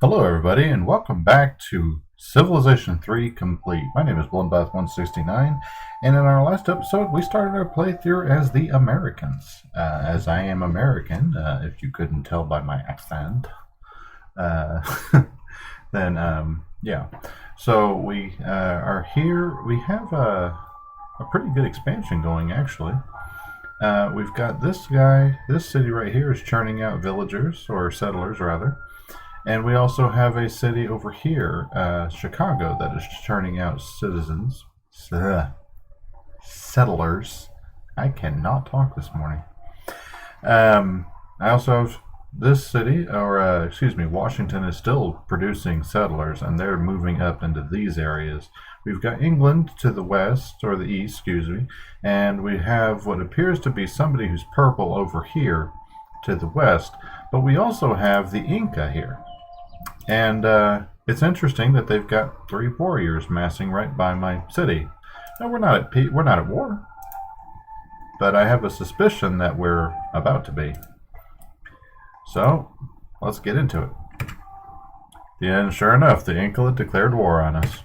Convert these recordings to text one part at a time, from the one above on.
Hello everybody and welcome back to Civilization 3 Complete. My name is Bloodbath169 and in our last episode we started our playthrough as the Americans. As I am American, if you couldn't tell by my accent, uh, then yeah. So we are here. We have a pretty good expansion going actually. We've got this guy, this city right here is churning out villagers, or settlers rather. And we also have a city over here, Chicago, that is churning out citizens, settlers. I cannot talk this morning. I also have this city, or excuse me, Washington is still producing settlers, and they're moving up into these areas. We've got England to the west, or the east, excuse me, and we have what appears to be somebody who's purple over here to the west, but we also have the Inca here. And it's interesting that they've got 3 warriors massing right by my city. No, we're not at war, but I have a suspicion that we're about to be. So let's get into it. And sure enough, the Inca declared war on us.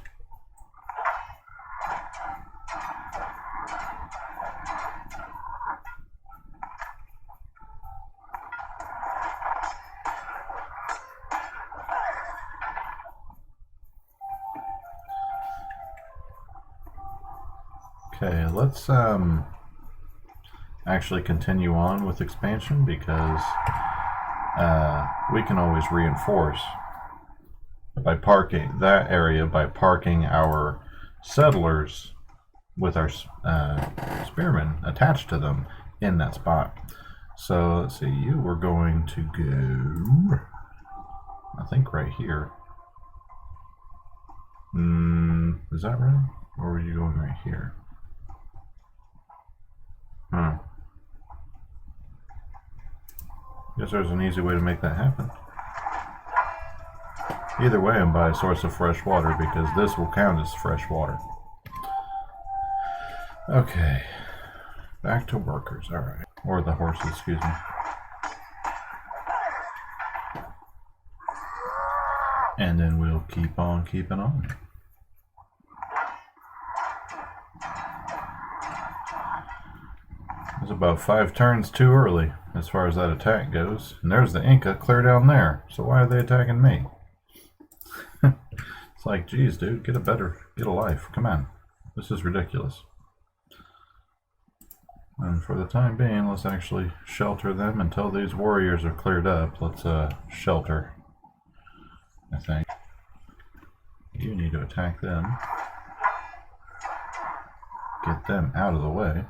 Okay, let's actually continue on with expansion because we can always reinforce by parking that area by parking our settlers with our spearmen attached to them in that spot. So let's see, you were going to go, I think right here. Is that right? Or were you going right here? Guess there's an easy way to make that happen. Either way, I'm by a source of fresh water because this will count as fresh water. Okay, back to workers, alright. Or the horses, excuse me. And then we'll keep on keeping on. It's about 5 turns too early as far as that attack goes. And there's the Inca clear down there. So why are they attacking me? It's like, geez, dude, get a life. Come on. This is ridiculous. And for the time being, let's actually shelter them until these warriors are cleared up. Let's shelter, I think. You need to attack them. Get them out of the way.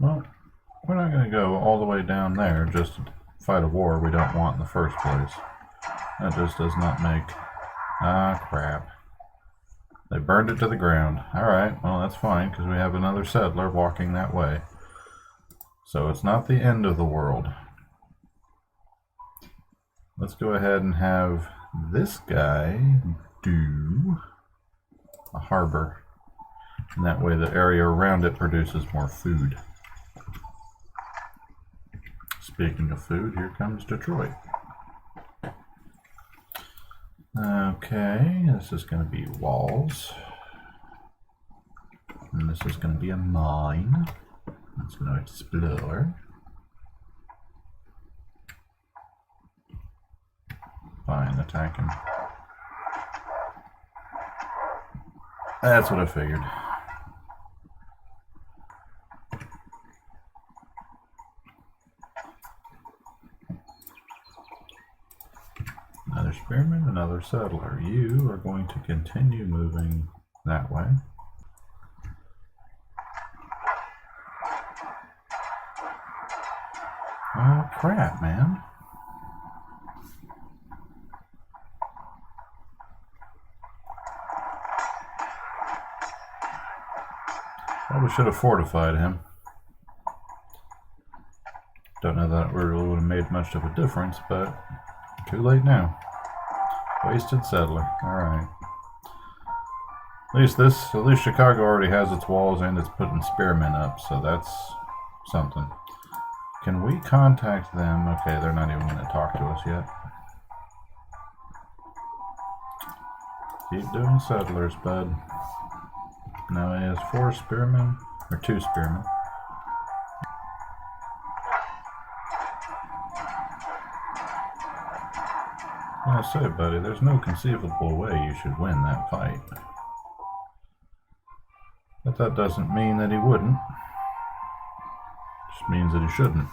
Well, we're not going to go all the way down there just to fight a war we don't want in the first place. That just does not make... Ah, crap. They burned it to the ground. Alright, well that's fine, because we have another settler walking that way. So it's not the end of the world. Let's go ahead and have this guy do a harbor. And that way the area around it produces more food. Speaking of food, here comes Detroit. Okay, this is going to be walls. And this is going to be a mine. It's going to explore. Fine, attack him. That's what I figured. Another spearman, another settler. You are going to continue moving that way. Oh crap, man. Probably should have fortified him. Don't know that it really would have made much of a difference, but too late now. Wasted settler. Alright. At least Chicago already has its walls and it's putting spearmen up, so that's something. Can we contact them? Okay, they're not even going to talk to us yet. Keep doing settlers, bud. Now he has 4 spearmen, or 2 spearmen. I say, buddy, there's no conceivable way you should win that fight. But that doesn't mean that he wouldn't. Just means that he shouldn't.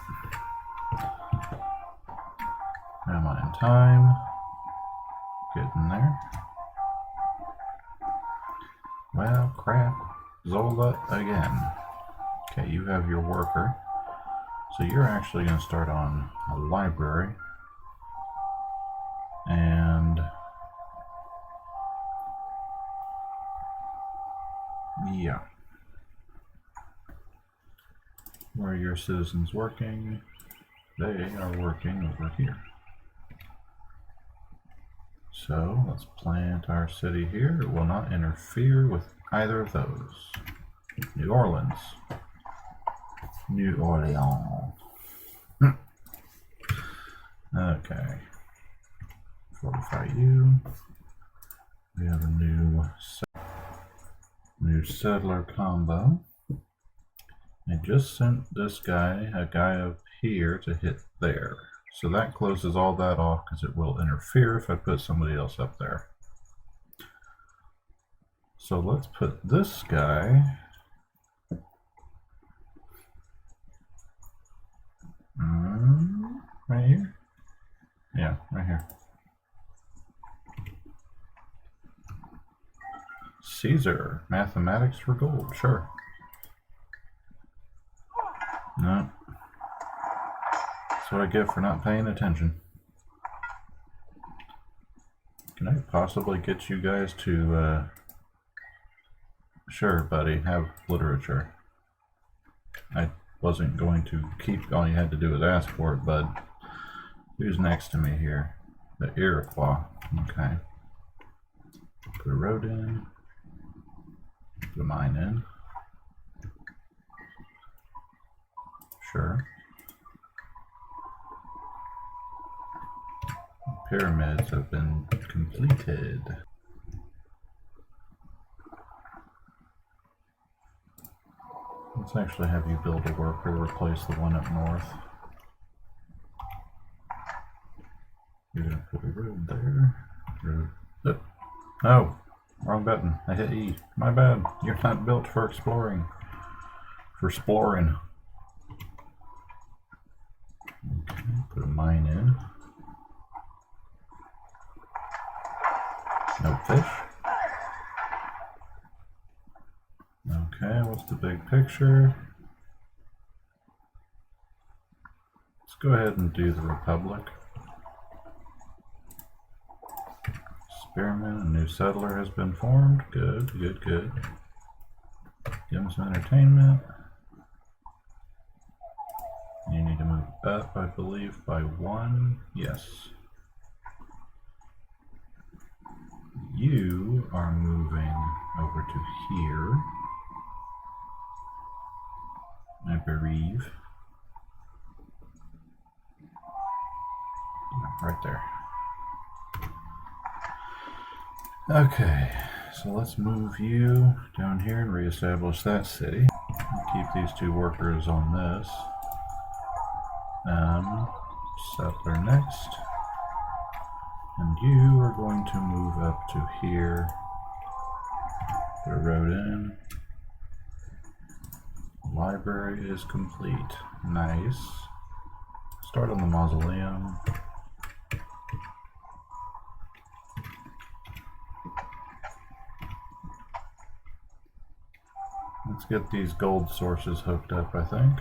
Am I in time? Getting there. Well, crap. Zola again. Okay, you have your worker. So you're actually going to start on a library. And yeah. Where are your citizens working? They are working over here. So let's plant our city here. It will not interfere with either of those. New Orleans. New Orleans. Okay. Fortify you. We have a new settler combo. I just sent this guy, a guy up here, to hit there. So that closes all that off because it will interfere if I put somebody else up there. So let's put this guy right here. Yeah, right here. Caesar, mathematics for gold, sure. No. That's what I get for not paying attention. Can I possibly get you guys to, sure, buddy, have literature. I wasn't going to keep, all you had to do was ask for it, bud. Who's next to me here? The Iroquois. Okay. Put a road in. Put a mine in. Sure. Pyramids have been completed. Let's actually have you build a worker, replace the one up north. You're gonna put a road there. Road. Oh, no, wrong button. I hit E. My bad. You're not built for exploring. For exploring. Okay, put a mine in. No fish. Okay, what's the big picture? Let's go ahead and do the Republic. Spearman, a new settler has been formed. Good, good, good. Give him some entertainment. You need to move up, I believe, by 1. Yes. You are moving over to here, I believe. Right there. Okay, so let's move you down here and reestablish that city. I'll keep these 2 workers on this. Settler next. And you are going to move up to here. Put a road in. Library is complete. Nice. Start on the mausoleum. Let's get these gold sources hooked up, I think.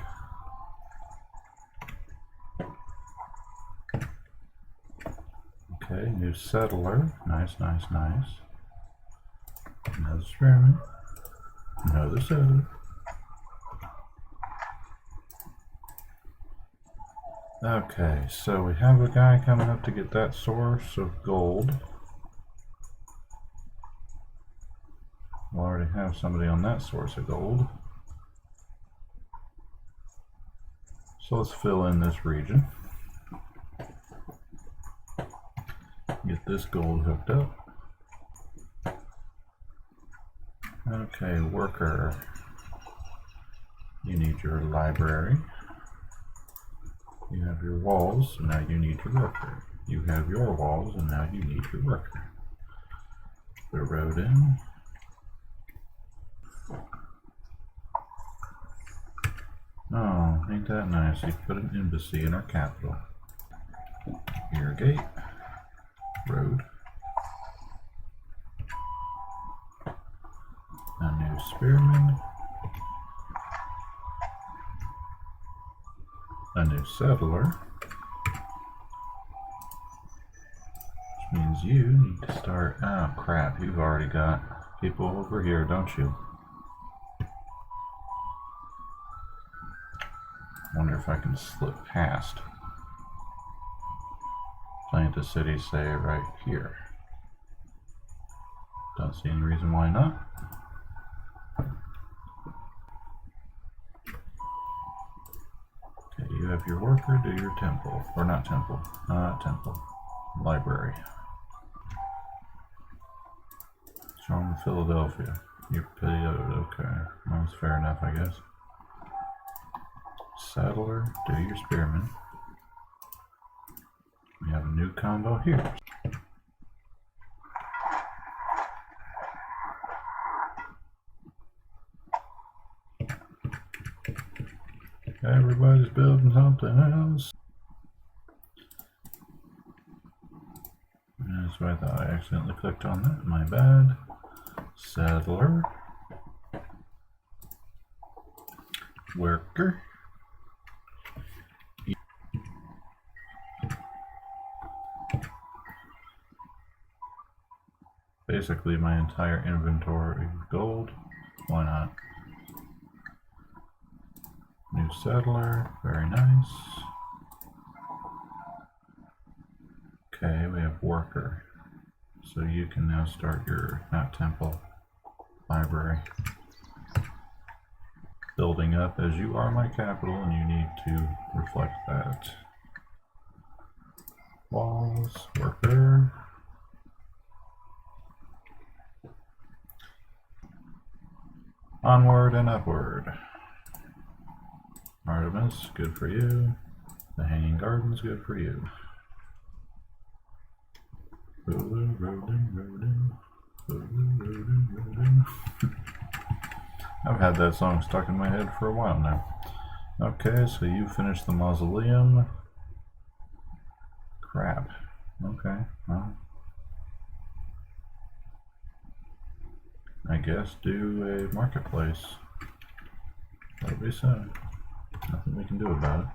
Okay, new settler. Nice, nice, nice. Another experiment. Another settler. Okay, so we have a guy coming up to get that source of gold. have somebody on that source of gold. So let's fill in this region. Get this gold hooked up. Okay, worker. You need your library. You have your walls, and now you need your worker. You have your walls, and now you need your worker. Put a road in. Oh, ain't that nice? You put an embassy in our capital. Irrigate. Road. A new spearman. A new settler. Which means you need to start... Oh crap, you've already got people over here, don't you? Wonder if I can slip past. Plant a city, say, right here. Don't see any reason why not. Okay, you have your worker, do your temple. Or not temple. Temple. Library. From Philadelphia. You're paid, okay. That's fair enough, I guess. Settler, do your spearman. We have a new combo here. Everybody's building something else. That's what I thought. I accidentally clicked on that. My bad. Settler. Worker. Basically my entire inventory of gold. Why not? New settler, very nice. Okay, we have worker. So you can now start your, not temple, library. Building up as you are my capital and you need to reflect that. Walls, worker. Onward and upward. Artemis, good for you. The Hanging Gardens, good for you. Rolling, rolling, rolling. Rolling, rolling, rolling. I've had that song stuck in my head for a while now. Okay, so you finished the mausoleum. Crap. Okay, well. I guess do a marketplace. That'll be soon. Nothing we can do about it.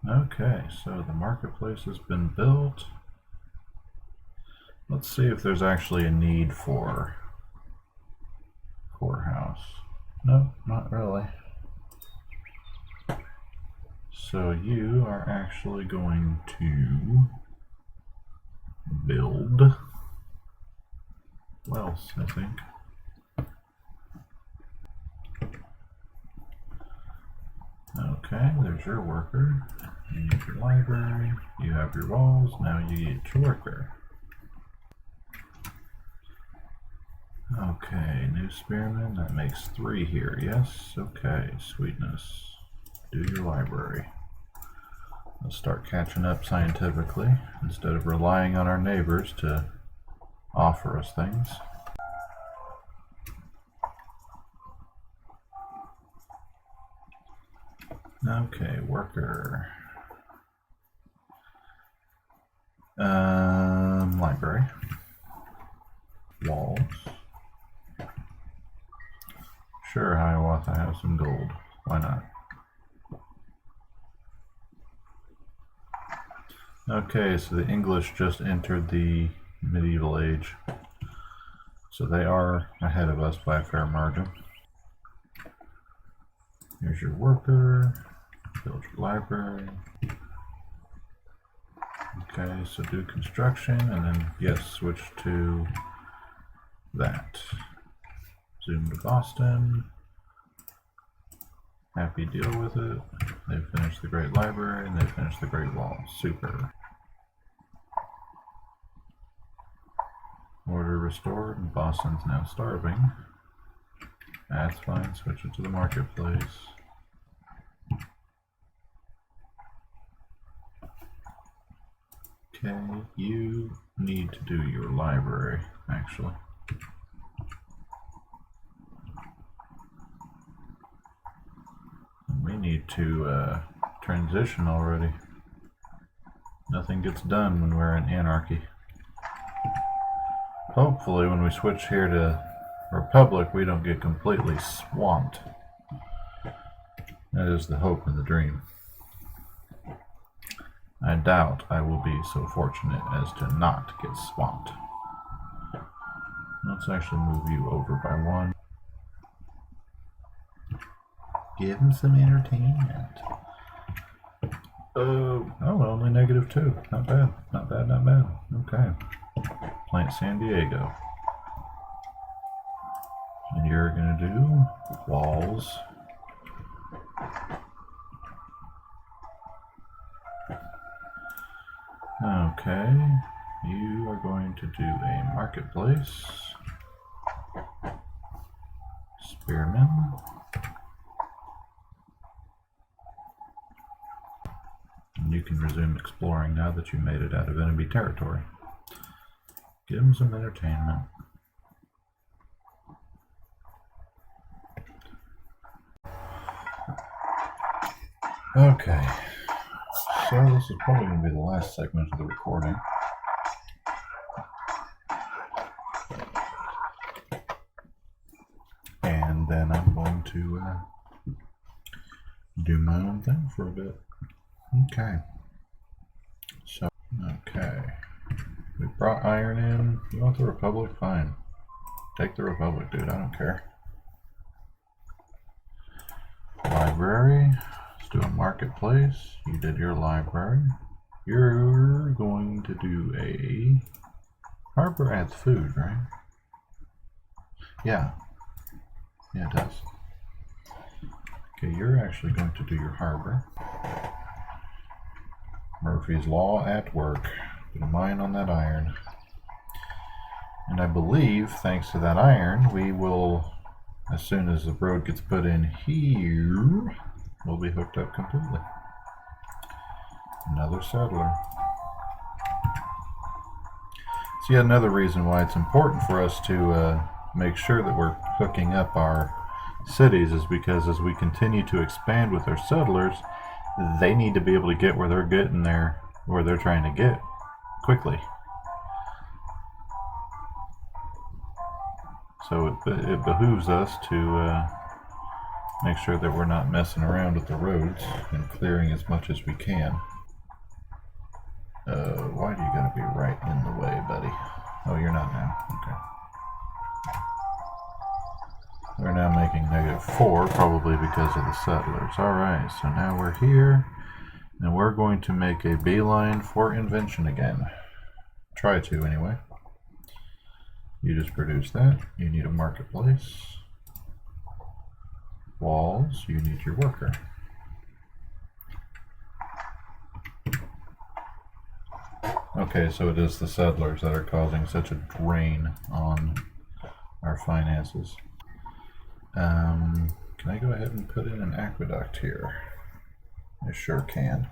Okay, so the marketplace has been built. Let's see if there's actually a need for courthouse. Nope, not really. So you are actually going to build wealth, I think. Okay, there's your worker. You need your library. You have your walls. Now you get your worker. Okay, new spearman. That makes 3 here. Yes. Okay, sweetness. Do your library. Let's start catching up scientifically instead of relying on our neighbors to offer us things. Okay, worker. Library. Walls. Sure, Hiawatha have some gold. Why not? Okay, so the English just entered the medieval age. So they are ahead of us by a fair margin. Here's your worker. Build your library. Okay, so do construction and then yes, switch to that. Zoom to Boston. Happy deal with it. They've finished the Great Library and they've finished the Great Wall. Super. Order restored and Boston's now starving. That's fine, switch it to the marketplace. Okay, you need to do your library, actually. We need to transition already. Nothing gets done when we're in anarchy. Hopefully when we switch here to Republic, we don't get completely swamped. That is the hope and the dream. I doubt I will be so fortunate as to not get swamped. Let's actually move you over by one. Give him some entertainment. Oh, only -2. Not bad. Not bad, not bad. Okay. Plant San Diego. And you're going to do walls. Okay. You are going to do a marketplace. Spearmen. And you can resume exploring now that you made it out of enemy territory. Give them some entertainment. Okay, so this is probably going to be the last segment of the recording. And then I'm going to do my own thing for a bit. Okay. So, okay. We brought iron in. You want the Republic? Fine. Take the Republic, dude. I don't care. Library. Let's do a marketplace. You did your library. You're going to do a... Harbor adds food, right? Yeah. Yeah, it does. Okay, you're actually going to do your harbor. Murphy's Law at work. Put a mine on that iron. And I believe, thanks to that iron, we will, as soon as the road gets put in here, we'll be hooked up completely. Another settler. So yet another reason why it's important for us to make sure that we're hooking up our cities is because as we continue to expand with our settlers, they need to be able to get where they're getting there, where they're trying to get quickly. So it behooves us to make sure that we're not messing around with the roads and clearing as much as we can. Why do you gotta be right in the way, buddy? Oh, you're not now. Okay. We're now making -4, probably because of the settlers. Alright, so now we're here, and we're going to make a beeline for invention again. Try to, anyway. You just produce that. You need a marketplace. Walls, you need your worker. Okay, so it is the settlers that are causing such a drain on our finances. Can I go ahead and put in an aqueduct here? I sure can.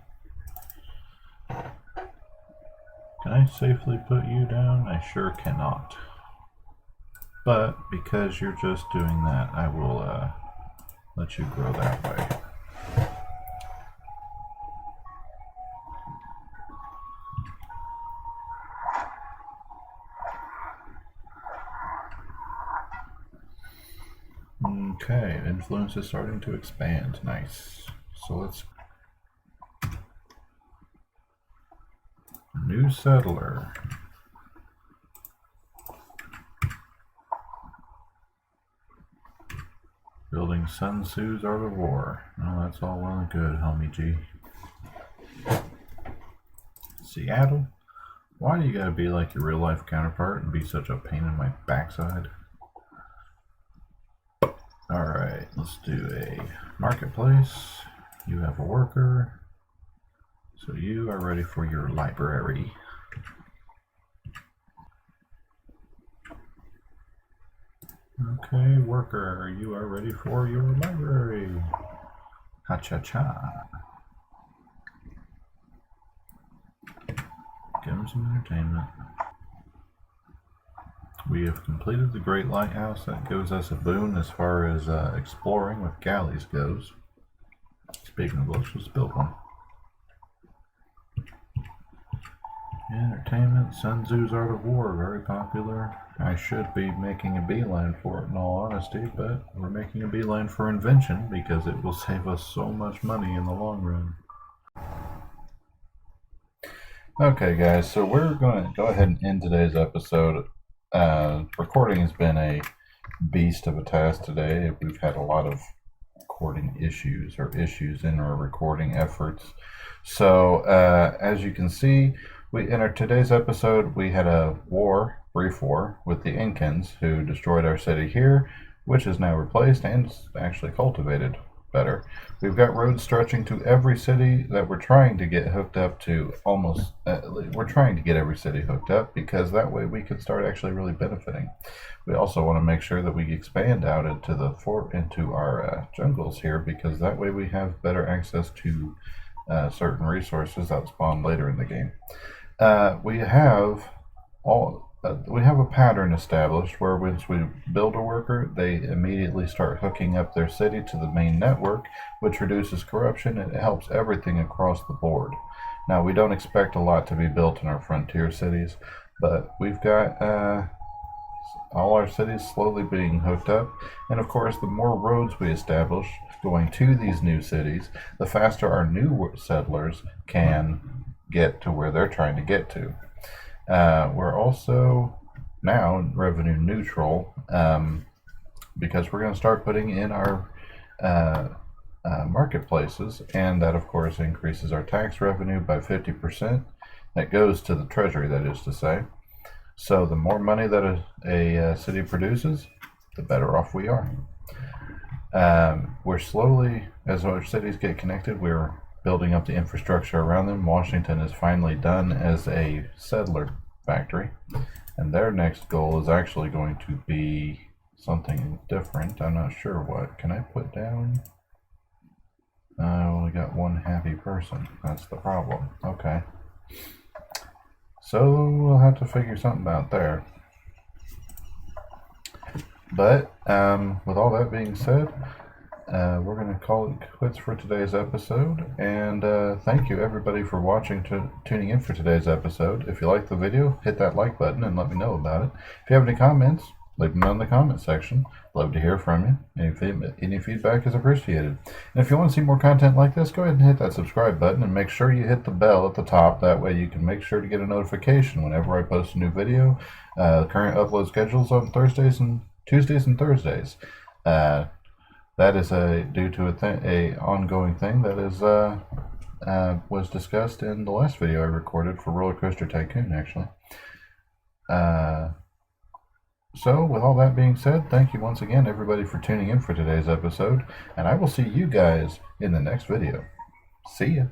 Can I safely put you down? I sure cannot. But because you're just doing that, I will let you grow that way. Okay, influence is starting to expand. Nice. So let's... New settler. Building Sun Tzu's Art of War. Oh, that's all well and good, homie G. Seattle. Why do you gotta be like your real life counterpart and be such a pain in my backside? Alright, let's do a marketplace. You have a worker. So you are ready for your library. Okay, worker, you are ready for your library. Ha-cha-cha. Give him some entertainment. We have completed the Great Lighthouse. That gives us a boon as far as exploring with galleys goes. Speaking of which, let's build one. Entertainment, Sun Tzu's Art of War, very popular. I should be making a beeline for it in all honesty, but we're making a beeline for invention because it will save us so much money in the long run. Okay guys, so we're going to go ahead and end today's episode. Recording has been a beast of a task today. We've had a lot of recording issues in our recording efforts. So as you can see, in our today's episode we had a brief war with the Incans who destroyed our city here, which is now replaced and actually cultivated better. We've got roads stretching to every city that we're trying to get hooked up to. We're trying to get every city hooked up because that way we can start actually really benefiting. We also want to make sure that we expand out into our jungles here, because that way we have better access to certain resources that spawn later in the game. We have a pattern established where once we build a worker, they immediately start hooking up their city to the main network, which reduces corruption and it helps everything across the board. Now, we don't expect a lot to be built in our frontier cities, but we've got all our cities slowly being hooked up, and of course, the more roads we establish going to these new cities, the faster our new settlers can get to where they're trying to get to. We're also now revenue neutral because we're going to start putting in our marketplaces, and that of course increases our tax revenue by 50%. That goes to the treasury, that is to say. So the more money that a city produces, the better off we are. We're slowly, as our cities get connected, we're building up the infrastructure around them. Washington is finally done as a settler factory, and their next goal is actually going to be something different. I'm not sure what. Can I put down? I only got one happy person. That's the problem. Okay. So we'll have to figure something out there. But with all that being said, we're going to call it quits for today's episode, and thank you everybody for watching, tuning in for today's episode. If you liked the video, hit that like button and let me know about it. If you have any comments, leave them in the comment section. Love to hear from you. Any feedback is appreciated. And if you want to see more content like this, go ahead and hit that subscribe button and make sure you hit the bell at the top. That way you can make sure to get a notification whenever I post a new video. The current upload schedules on Tuesdays and Thursdays. That is due to a ongoing thing that is was discussed in the last video I recorded for Roller Coaster Tycoon, actually. So, with all that being said, thank you once again, everybody, for tuning in for today's episode, and I will see you guys in the next video. See ya.